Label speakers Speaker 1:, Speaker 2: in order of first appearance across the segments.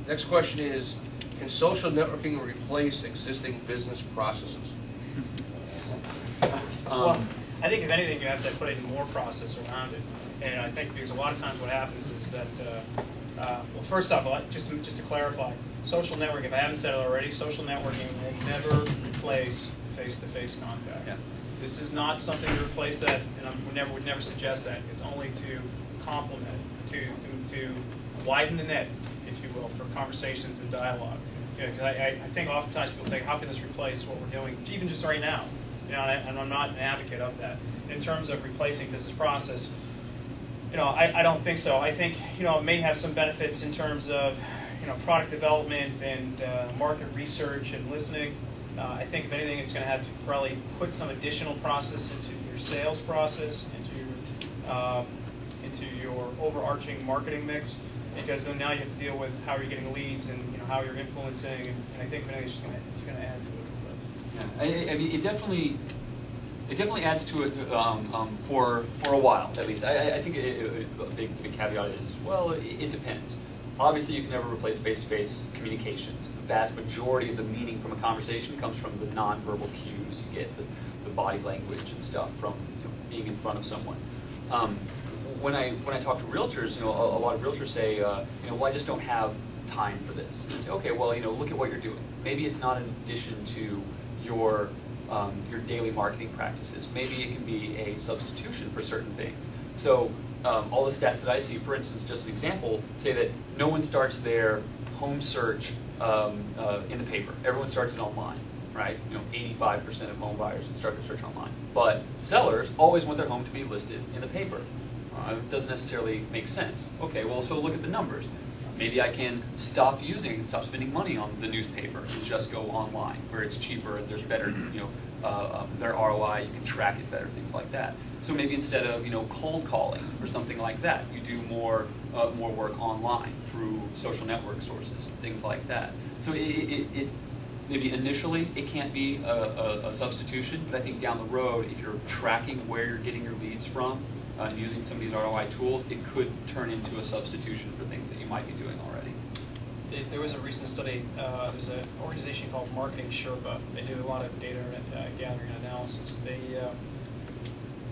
Speaker 1: Next question is, can social networking replace existing business processes?
Speaker 2: Well, I think if anything, you have to put in more process around it. And I think because a lot of times what happens is that, well, first off, just to clarify, social networking, if I haven't said it already, social networking will never replace face-to-face contact.
Speaker 3: Yeah.
Speaker 2: This is not something to replace that, and I would never suggest that. It's only to complement, to widen the net, if you will, for conversations and dialogue. You know, 'cause I think oftentimes people say, how can this replace what we're doing, even just right now? You know, and I'm not an advocate of that. In terms of replacing business process, you know, I don't think so. I think, you know, it may have some benefits in terms of, you know, product development and market research and listening. I think if anything, it's going to have to probably put some additional process into your sales process, into your overarching marketing mix, because then now you have to deal with how you're getting leads and, you know, how you're influencing, and I think if anything, it's going to add to it.
Speaker 3: Yeah. I mean, it definitely adds to it for a while, at least. I think a big caveat is, well, it depends. Obviously, you can never replace face-to-face communications. The vast majority of the meaning from a conversation comes from the nonverbal cues you get, the body language and stuff from, you know, being in front of someone. When I talk to realtors, you know, a lot of realtors say, you know, well, I just don't have time for this. I say, okay, well, you know, look at what you're doing. Maybe it's not in addition to your daily marketing practices. Maybe it can be a substitution for certain things. So all the stats that I see, for instance, just an example, say that no one starts their home search in the paper. Everyone starts it online, right? You know, 85% of home buyers start their search online. But sellers always want their home to be listed in the paper. It doesn't necessarily make sense. Okay, well, so look at the numbers. Maybe I can stop spending money on the newspaper and just go online where it's cheaper and there's better, you know, better ROI, you can track it better, things like that. So maybe instead of, you know, cold calling or something like that, you do more work online through social network sources, things like that. So it maybe initially it can't be a substitution, but I think down the road, if you're tracking where you're getting your leads from, and using some of these ROI tools, it could turn into a substitution for things that you might be doing already.
Speaker 2: There was a recent study, there's an organization called Marketing Sherpa. They do a lot of data gathering and analysis. They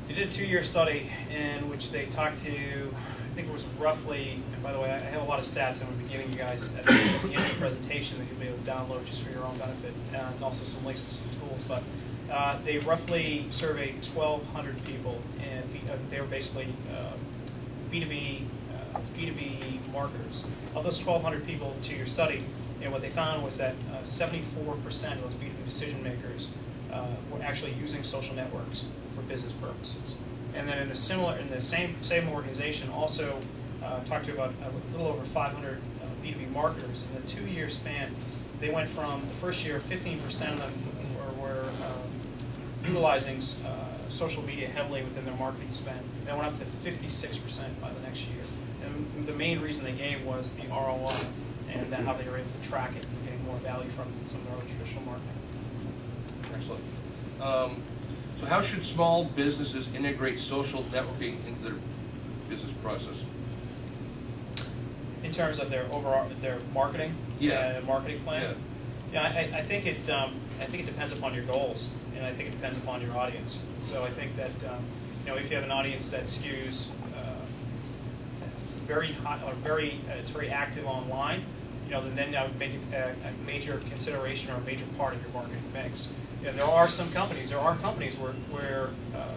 Speaker 2: did a 2-year study in which they talked to, I think it was roughly, and by the way, I have a lot of stats I'm going to be giving you guys at the end of the presentation that you'll be able to download just for your own benefit, and also some links to some tools. But they roughly surveyed 1,200 people, and they were basically B2B marketers. Of those 1,200 people to your study, and what they found was that 74% of those B2B decision makers were actually using social networks for business purposes. And then in the same organization also talked to about a little over 500 B2B marketers. In a 2-year span, they went from the first year, 15% of them were utilizing social media heavily within their marketing spend. That went up to 56% by the next year. And the main reason they gave was the ROI and then how they were able to track it and getting more value from it than some of their other traditional marketing.
Speaker 1: Excellent. So how should small businesses integrate social networking into their business process?
Speaker 2: In terms of their marketing, marketing plan. Yeah, I think it depends upon your goals, and I think it depends upon your audience. So I think that you know, if you have an audience that skews very hot or it's very active online, you know, then that would make it a major consideration or a major part of your marketing mix. You know, there are companies where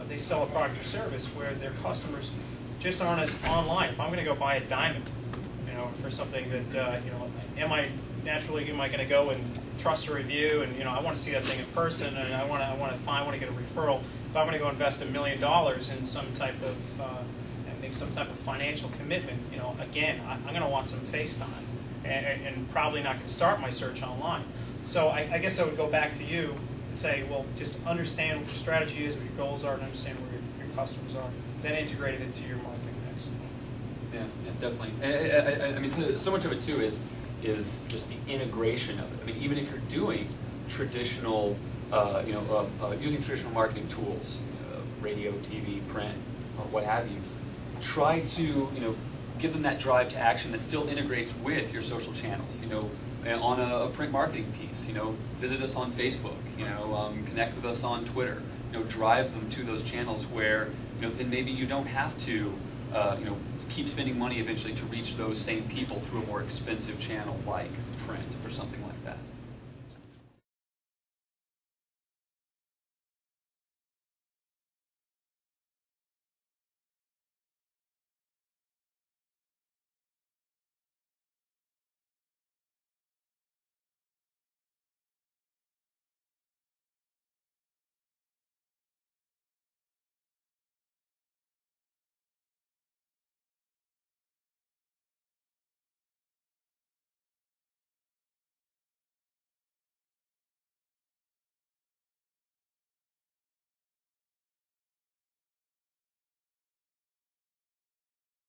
Speaker 2: they sell a product or service where their customers just aren't as online. If I'm going to go buy a diamond, you know, for something that you know, am I going to go and trust a review, and, you know, I want to see that thing in person, and I want to get a referral. If I'm going to go invest $1 million in some type of make some type of financial commitment, you know, again, I'm going to want some face time, and probably not going to start my search online. So I guess I would go back to you and say, well, just understand what your strategy is, what your goals are, and understand where your customers are, then integrate it into your marketing mix.
Speaker 3: Yeah, definitely. I mean, so much of it too is just the integration of it. I mean, even if you're doing traditional, using traditional marketing tools, radio, TV, print, or what have you, try to, you know, give them that drive to action that still integrates with your social channels. You know, on a print marketing piece. You know, visit us on Facebook. You know, connect with us on Twitter. You know, drive them to those channels where, you know, then maybe you don't have to, you know, keep spending money eventually to reach those same people through a more expensive channel like print or something like that.